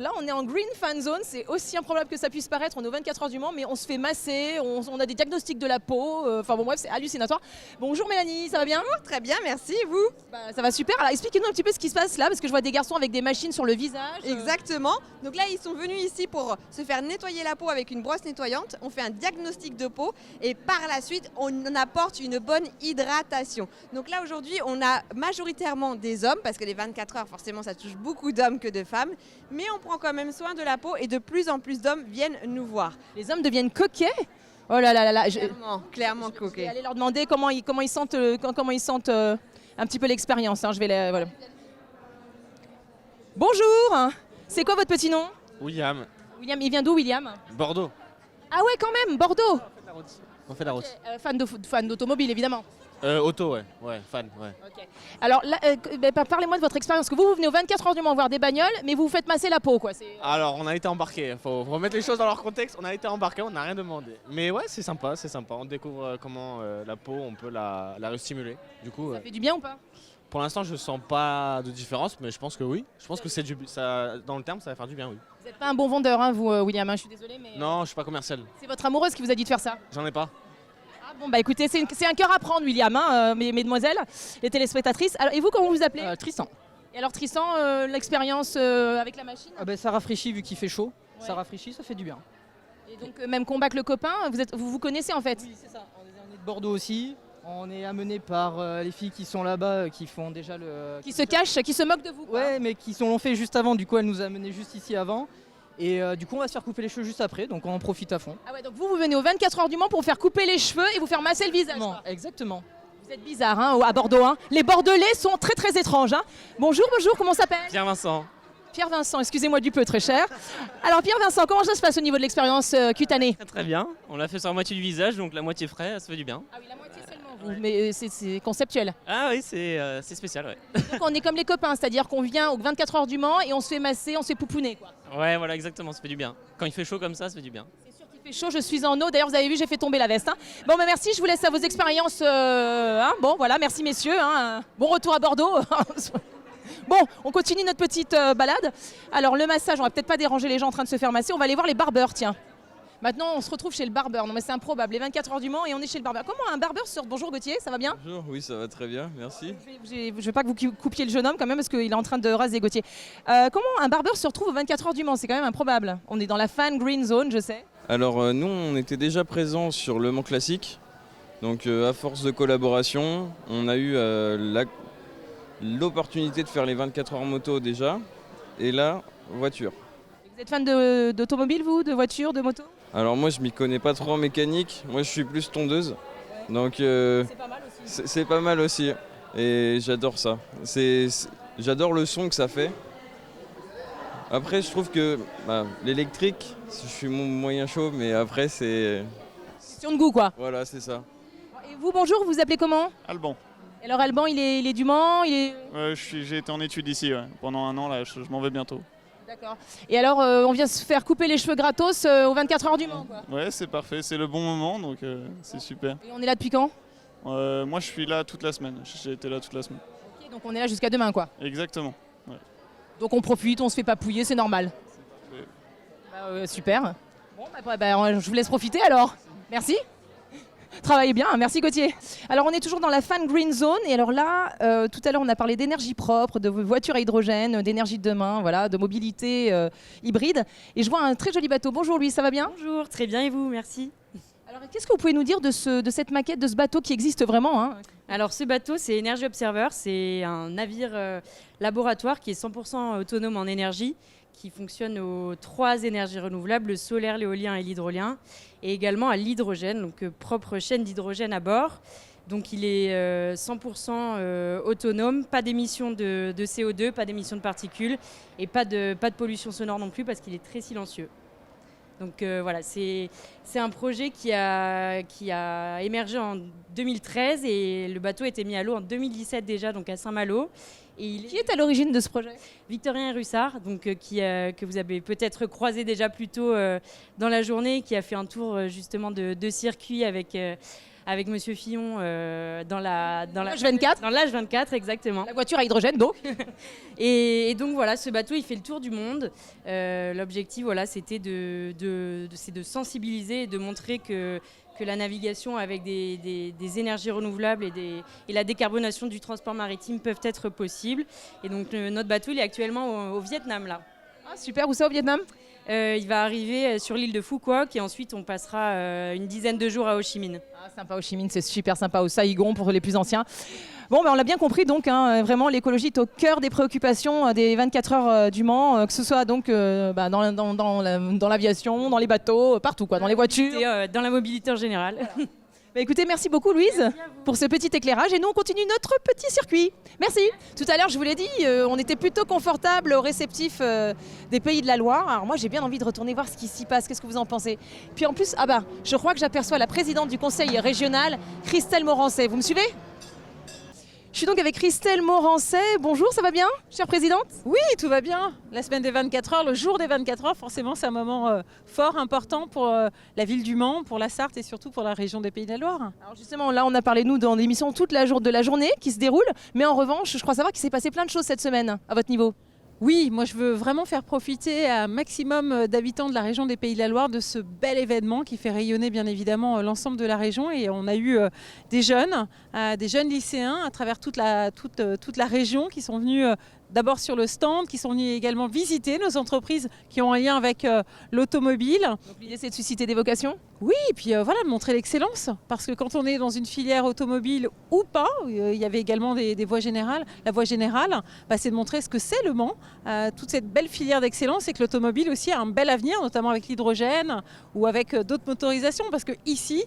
là, on est en Green Fan Zone. C'est aussi improbable que ça puisse paraître. On est aux 24 heures du Mans, mais on se fait masser. On a des diagnostics de la peau. Enfin bon, bref, c'est hallucinatoire. Bonjour Mélanie, ça va bien? Très bien, merci. Et vous? Ça va super. Alors expliquez-nous un petit peu ce qui se passe là, parce que je vois des garçons avec des machines sur le visage. Exactement. Donc là, ils sont venus ici pour se faire nettoyer la peau avec une brosse nettoyante. On fait un diagnostic de peau et par la suite, on apporte une bonne hydratation. Donc là, aujourd'hui, on a majoritairement des hommes, parce que les 24 heures, forcément, ça touche beaucoup d'hommes que de femmes. Mais on prend quand même soin de la peau et de plus en plus d'hommes viennent nous voir. Les hommes deviennent coquets. Oh là là là là. Clairement Je coquets. vais aller leur demander comment ils sentent, un petit peu l'expérience. Hein. Voilà. Bonjour. C'est quoi votre petit nom? William. William, il vient d'où William? Bordeaux. Ah ouais, quand même, Bordeaux. On fait la route. Fan d'automobile, évidemment. Auto, ouais, fan, ouais. Okay. Alors, là, parlez-moi de votre expérience. Que vous venez aux 24 heures du Mans voir des bagnoles, mais vous vous faites masser la peau, quoi. Alors, on a été embarqués. Il faut remettre les choses dans leur contexte. On a été embarqués, on n'a rien demandé. Mais ouais, c'est sympa. On découvre comment la peau, on peut la restimuler. Du coup, ça fait du bien ou pas? pour l'instant, je sens pas de différence, mais je pense que oui. Je pense que dans le terme, ça va faire du bien, oui. Vous n'êtes pas un bon vendeur, hein, vous, William. Hein, je suis désolée, mais. Non, je suis pas commercial. C'est votre amoureuse qui vous a dit de faire ça? J'en ai pas. Bon bah écoutez, c'est un cœur à prendre William, hein, mesdemoiselles, les téléspectatrices. Alors, et vous, comment vous vous appelez? Tristan. Et alors Tristan, l'expérience avec la machine? Ça rafraîchit vu qu'il fait chaud, Ouais. ça rafraîchit, ça fait du bien. Et donc même combat que le copain, vous connaissez en fait? Oui, c'est ça, on est de Bordeaux aussi, on est amené par les filles qui sont là-bas, qui font déjà le... Qui se cachent, qui se moquent de vous quoi. Ouais, mais qui l'ont fait juste avant, du coup elle nous a amené juste ici avant. Et du coup on va se faire couper les cheveux juste après, donc on en profite à fond. Ah ouais, donc vous venez aux 24 heures du Mans pour vous faire couper les cheveux et vous faire masser le visage. Non, Quoi. exactement. Vous êtes bizarre hein, à Bordeaux. Hein. Les Bordelais sont très très étranges. Hein. Bonjour, comment ça s'appelle? Pierre-Vincent. Pierre-Vincent, excusez-moi du peu, très cher. Alors Pierre-Vincent, comment ça se passe au niveau de l'expérience cutanée? Très bien, on l'a fait sur la moitié du visage, donc la moitié frais, ça fait du bien. Ah oui, la moitié seulement vous, mais c'est conceptuel. Ah oui, c'est spécial, ouais. Donc on est comme les copains, c'est-à-dire qu'on vient aux 24 heures du Mans et on se fait masser, on se fait pouponner. Quoi. Ouais, voilà, exactement, ça fait du bien. Quand il fait chaud comme ça fait du bien. C'est sûr qu'il fait chaud, je suis en eau. D'ailleurs, vous avez vu, j'ai fait tomber la veste. Hein. Bon, bah merci, je vous laisse à vos expériences. Hein. Bon, voilà, merci messieurs. Hein. Bon retour à Bordeaux. Bon, on continue notre petite balade. Alors, le massage, on va peut-être pas déranger les gens en train de se faire masser. On va aller voir les barbeurs, tiens. Maintenant, on se retrouve chez le barbeur. Non, mais c'est improbable. Les 24 heures du Mans et on est chez le barbeur. Comment un barbeur sort? Bonjour Gauthier, ça va bien? Bonjour, oui, ça va très bien, merci. Je veux pas que vous coupiez le jeune homme quand même parce qu'il est en train de raser Gauthier. Comment un barbeur se retrouve aux 24 heures du Mans? C'est quand même improbable. On est dans la fan green zone, je sais. Alors, nous, on était déjà présents sur Le Mans Classique. Donc, à force de collaboration, on a eu l'opportunité de faire les 24 heures moto déjà. Et là, voiture. Vous êtes fan d'automobile, vous? De voiture, de moto? Alors, moi, je m'y connais pas trop en mécanique. Moi, je suis plus tondeuse. Donc, C'est pas mal aussi. c'est pas mal aussi. Et j'adore ça. J'adore le son que ça fait. Après, je trouve que l'électrique, je suis moyen chaud, mais après, c'est... Question de goût, quoi. Voilà, c'est ça. Et vous, bonjour, vous vous appelez comment? Alban. Et alors, Alban, il est du Mans, il est... J'ai été en études ici pendant un an, là, je m'en vais bientôt. D'accord. Et alors, on vient se faire couper les cheveux gratos aux 24 heures du Mans, quoi. Ouais, c'est parfait, c'est le bon moment, donc c'est super. Et on est là depuis quand? Moi, je suis là toute la semaine, j'ai été là toute la semaine. Ok, donc on est là jusqu'à demain, quoi. Exactement. Donc on profite, on se fait papouiller, c'est normal. Super. Bon, je vous laisse profiter alors. Merci. Travaillez bien, merci Gauthier. Alors on est toujours dans la fan green zone et alors là, tout à l'heure on a parlé d'énergie propre, de voitures à hydrogène, d'énergie de demain, voilà, de mobilité hybride. Et je vois un très joli bateau. Bonjour Louis, ça va bien? Bonjour, très bien et vous, merci. Alors qu'est-ce que vous pouvez nous dire de cette maquette, de ce bateau qui existe vraiment hein? Alors ce bateau, c'est Energy Observer, c'est un navire laboratoire qui est 100% autonome en énergie, qui fonctionne aux 3 énergies renouvelables, le solaire, l'éolien et l'hydrolien, et également à l'hydrogène, donc propre chaîne d'hydrogène à bord. Donc il est 100% autonome, pas d'émissions de CO2, pas d'émissions de particules et pas de pollution sonore non plus parce qu'il est très silencieux. Donc voilà, c'est un projet qui a émergé en 2013 et le bateau a été mis à l'eau en 2017 déjà, donc à Saint-Malo. Qui est à l'origine de ce projet? Victorien Russard, donc, que vous avez peut-être croisé déjà plus tôt dans la journée, qui a fait un tour justement de circuit avec avec Monsieur Fillon dans H24. Dans l'H24, exactement. La voiture à hydrogène, donc. Et donc voilà, ce bateau, il fait le tour du monde. L'objectif, voilà, c'était c'est de sensibiliser et de montrer que la navigation avec des énergies renouvelables et la décarbonation du transport maritime peuvent être possibles. Et donc notre bateau, il est actuellement au Vietnam, là. Ah, super, où ça au Vietnam? Il va arriver sur l'île de Phu Quoc et ensuite on passera une dizaine de jours à Ho Chi Minh. Ah, sympa Ho Chi Minh, c'est super sympa. Au Saigon pour les plus anciens. Bon, on l'a bien compris, donc vraiment l'écologie est au cœur des préoccupations des 24 heures du Mans, que ce soit donc dans l'aviation, dans les bateaux, partout, quoi, dans les voitures. Et dans la mobilité en général. Voilà. Bah, écoutez, merci beaucoup Louise pour ce petit éclairage et nous on continue notre petit circuit. Merci. Tout à l'heure je vous l'ai dit, on était plutôt confortable au réceptif des Pays de la Loire. Alors moi j'ai bien envie de retourner voir ce qui s'y passe, qu'est-ce que vous en pensez? Puis en plus, je crois que j'aperçois la présidente du conseil régional, Christelle Morancet. Vous me suivez? Je suis donc avec Christelle Morancet. Bonjour, ça va bien, chère présidente? Oui, tout va bien. La semaine des 24 heures, le jour des 24 heures, forcément, c'est un moment fort, important pour la ville du Mans, pour la Sarthe et surtout pour la région des Pays de la Loire. Alors justement, là, on a parlé, nous, dans l'émission toute de la journée qui se déroule. Mais en revanche, je crois savoir qu'il s'est passé plein de choses cette semaine, à votre niveau. Oui, moi je veux vraiment faire profiter un maximum d'habitants de la région des Pays de la Loire de ce bel événement qui fait rayonner bien évidemment l'ensemble de la région. Et on a eu des jeunes lycéens à travers toute la région qui sont venus d'abord sur le stand, qui sont venus également visiter nos entreprises qui ont un lien avec l'automobile. Donc l'idée c'est de susciter des vocations? Oui, et puis voilà, de montrer l'excellence. Parce que quand on est dans une filière automobile ou pas, il y avait également des voies générales. La voie générale, c'est de montrer ce que c'est le Mans, toute cette belle filière d'excellence et que l'automobile aussi a un bel avenir, notamment avec l'hydrogène ou avec d'autres motorisations. Parce que ici,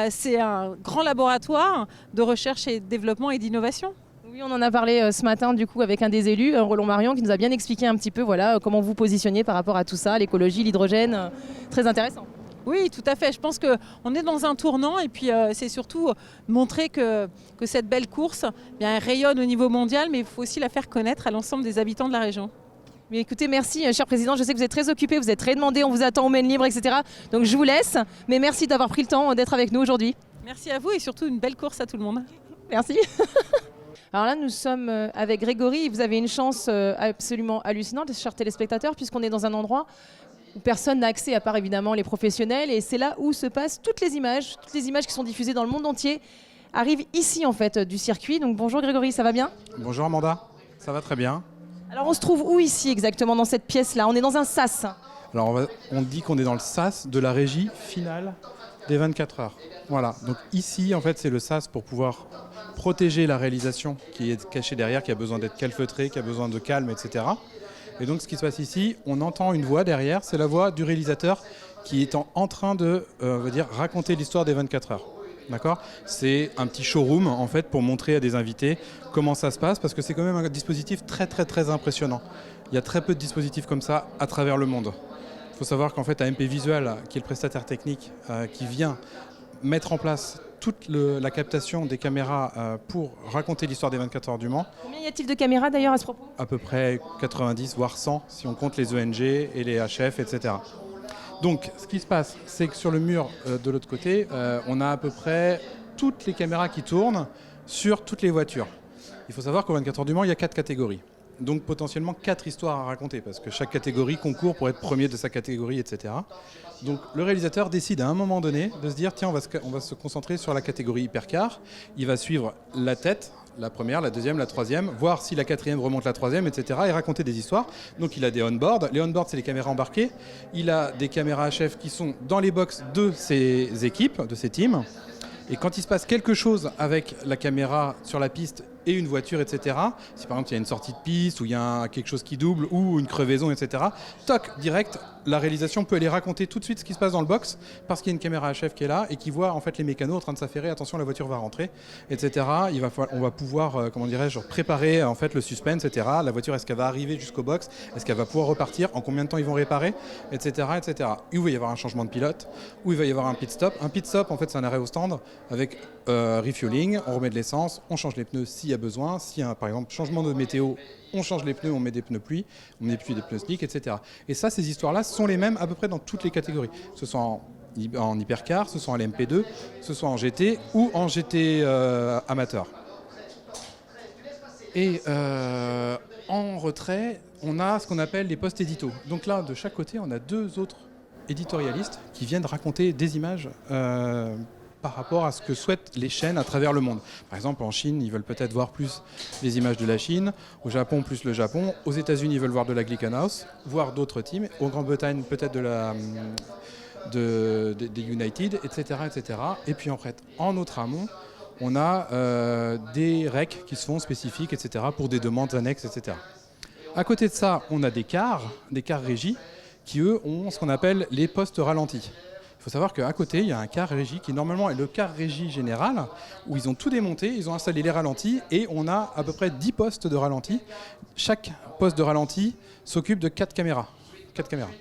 c'est un grand laboratoire de recherche et de développement et d'innovation. Oui, on en a parlé ce matin du coup avec un des élus, Roland Marion, qui nous a bien expliqué un petit peu comment vous positionnez par rapport à tout ça, l'écologie, l'hydrogène, très intéressant. Oui, tout à fait. Je pense qu'on est dans un tournant et puis c'est surtout montrer que cette belle course, elle rayonne au niveau mondial, mais il faut aussi la faire connaître à l'ensemble des habitants de la région. Mais écoutez, merci cher président, je sais que vous êtes très occupé, vous êtes très demandé, on vous attend au Maine Libre, etc. Donc je vous laisse, mais merci d'avoir pris le temps d'être avec nous aujourd'hui. Merci à vous et surtout une belle course à tout le monde. Merci. Alors là, nous sommes avec Grégory. Vous avez une chance absolument hallucinante, chers téléspectateurs, puisqu'on est dans un endroit où personne n'a accès, à part évidemment les professionnels. Et c'est là où se passent toutes les images qui sont diffusées dans le monde entier, arrivent ici en fait du circuit. Donc bonjour Grégory, ça va bien? Bonjour Amanda, ça va très bien. Alors on se trouve où ici exactement dans cette pièce-là? On est dans un sas. Alors on dit qu'on est dans le sas de la régie finale des 24 heures. Voilà, donc ici en fait c'est le sas pour pouvoir protéger la réalisation qui est cachée derrière, qui a besoin d'être calfeutrée, qui a besoin de calme, etc. Et donc ce qui se passe ici, on entend une voix derrière, c'est la voix du réalisateur qui est en train de raconter l'histoire des 24 heures. D'accord ? C'est un petit showroom en fait pour montrer à des invités comment ça se passe, parce que c'est quand même un dispositif très très très impressionnant. Il y a très peu de dispositifs comme ça à travers le monde. Il faut savoir qu'en fait AMP Visual, qui est le prestataire technique qui vient mettre en place toute la captation des caméras pour raconter l'histoire des 24 heures du Mans. Combien y a-t-il de caméras d'ailleurs à ce propos? À peu près 90 voire 100 si on compte les ONG et les HF, etc. Donc ce qui se passe, c'est que sur le mur de l'autre côté, on a à peu près toutes les caméras qui tournent sur toutes les voitures. Il faut savoir qu'au 24 heures du Mans, il y a 4 catégories. Donc potentiellement 4 histoires à raconter, parce que chaque catégorie concourt pour être premier de sa catégorie, etc. Donc le réalisateur décide à un moment donné de se dire tiens, on va se concentrer sur la catégorie hypercar. Il va suivre la tête, la première, la deuxième, la troisième, voir si la quatrième remonte la troisième, etc. et raconter des histoires. Donc il a des on-board. Les on-board, c'est les caméras embarquées. Il a des caméras HF qui sont dans les box de ses équipes, de ses teams. Et quand il se passe quelque chose avec la caméra sur la piste et une voiture, etc., si par exemple il y a une sortie de piste ou il y a quelque chose qui double ou une crevaison, etc., toc, direct, la réalisation peut aller raconter tout de suite ce qui se passe dans le box parce qu'il y a une caméra HF qui est là et qui voit en fait les mécanos en train de s'affairer, attention la voiture va rentrer, etc. On va pouvoir, préparer en fait le suspense, etc. La voiture, est-ce qu'elle va arriver jusqu'au box? Est-ce qu'elle va pouvoir repartir? En combien de temps ils vont réparer, etc., etc. Où il va y avoir un changement de pilote, où il va y avoir un pit stop. Un pit stop, en fait, c'est un arrêt au stand avec refueling, on remet de l'essence, on change les pneus s'il y a besoin. S'il y a par exemple changement de météo, on change les pneus, on met des pneus pluie, on met plus des pneus slick, etc. Et ça, ces histoires-là sont les mêmes à peu près dans toutes les catégories. Que ce soit en hypercar, ce soit en LMP2, ce soit en GT ou en GT amateur. Et en retrait, on a ce qu'on appelle les postes éditos. Donc là, de chaque côté, on a 2 autres éditorialistes qui viennent raconter des images par rapport à ce que souhaitent les chaînes à travers le monde. Par exemple, en Chine, ils veulent peut-être voir plus les images de la Chine. Au Japon, plus le Japon. Aux États-Unis, ils veulent voir de la Glickenhaus, voir d'autres teams. Au Grande-Bretagne, peut-être des United, etc., etc. Et puis en fait, en autre amont, on a des recs qui se font spécifiques, etc., pour des demandes annexes, etc. À côté de ça, on a des cars régies, qui eux ont ce qu'on appelle les postes ralentis. Il faut savoir qu'à côté, il y a un car régie qui normalement est le car régie général, où ils ont tout démonté, ils ont installé les ralentis, et on a à peu près 10 postes de ralenti. Chaque poste de ralenti s'occupe de 4 caméras. 4 caméras.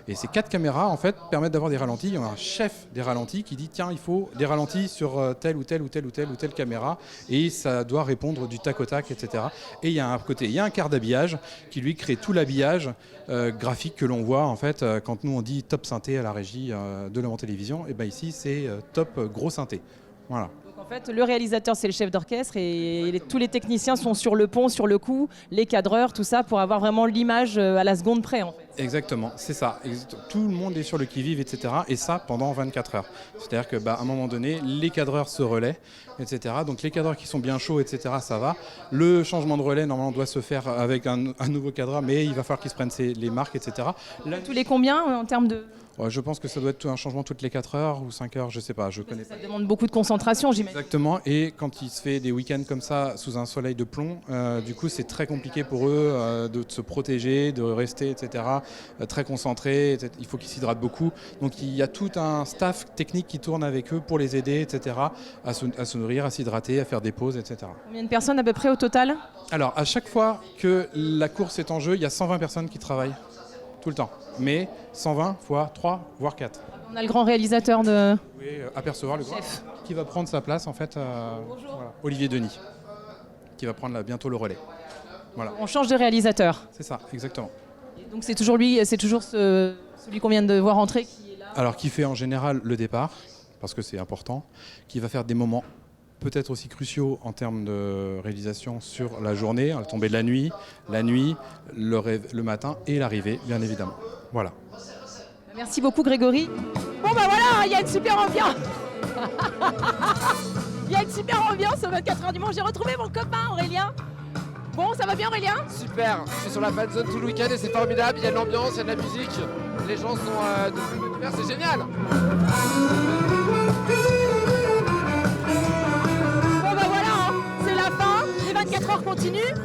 Et ces 4 caméras, en fait, permettent d'avoir des ralentis. Il y a un chef des ralentis qui dit, tiens, il faut des ralentis sur telle ou telle ou telle ou telle ou telle caméra, et ça doit répondre du tac au tac, etc. Et il y a un côté, il y a un quart d'habillage qui lui crée tout l'habillage graphique que l'on voit, en fait, quand nous on dit top synthé à la régie de Le Mans Télévision, et bien ici c'est top gros synthé. Voilà. En fait, le réalisateur, c'est le chef d'orchestre et tous les techniciens sont sur le pont, sur le coup, les cadreurs, tout ça, pour avoir vraiment l'image à la seconde près, en fait. Exactement, c'est ça. Tout le monde est sur le qui-vive, etc. Et ça, pendant 24 heures. C'est-à-dire qu'à un moment donné, les cadreurs se relaient, etc. Donc les cadreurs qui sont bien chauds, etc., ça va. Le changement de relais, normalement, doit se faire avec un nouveau cadreur, mais il va falloir qu'ils se prennent les marques, etc. Là, tous les combien en termes de... Je pense que ça doit être un changement toutes les 4 heures ou 5 heures, je sais pas, je connais pas. Ça demande beaucoup de concentration, j'imagine. Exactement, et quand il se fait des week-ends comme ça, sous un soleil de plomb, du coup c'est très compliqué pour eux de se protéger, de rester, etc., très concentrés, etc. Il faut qu'ils s'hydratent beaucoup. Donc il y a tout un staff technique qui tourne avec eux pour les aider, etc., à se nourrir, à s'hydrater, à faire des pauses, etc. Combien de personnes à peu près au total? Alors à chaque fois que la course est en jeu, il y a 120 personnes qui travaillent. Tout le temps. Mais 120 fois 3, voire 4. On a le grand réalisateur de... Oui, apercevoir le grand qui va prendre sa place en fait. Voilà. Olivier Denis, qui va prendre bientôt le relais. Voilà. On change de réalisateur. C'est ça, exactement. Et donc c'est toujours lui, celui qu'on vient de voir entrer qui est là. Alors qui fait en général le départ, parce que c'est important, qui va faire des moments peut-être aussi cruciaux en termes de réalisation sur la journée, la tombée de la nuit, le matin et l'arrivée, bien évidemment. Voilà. Merci beaucoup Grégory. Bon bah voilà, il y a une super ambiance. Il y a une super ambiance au 24 heures du Mans. J'ai retrouvé mon copain Aurélien. Bon, ça va bien Aurélien? Super, je suis sur la fan zone tout le week-end et c'est formidable, il y a de l'ambiance, il y a de la musique, les gens sont de très bonne humeur, c'est génial. Bon bah voilà, hein, c'est la fin, les 24 heures continuent.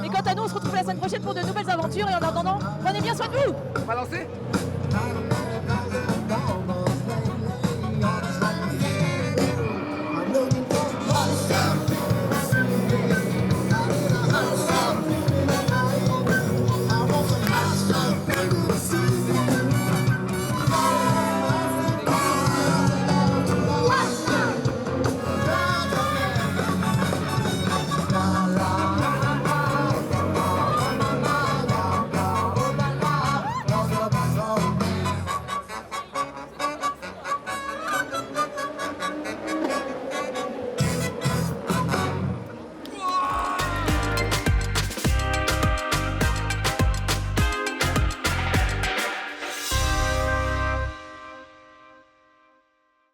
Et quant à nous, on se retrouve la semaine prochaine pour de nouvelles aventures. Et en attendant, prenez bien soin de vous. On va lancer.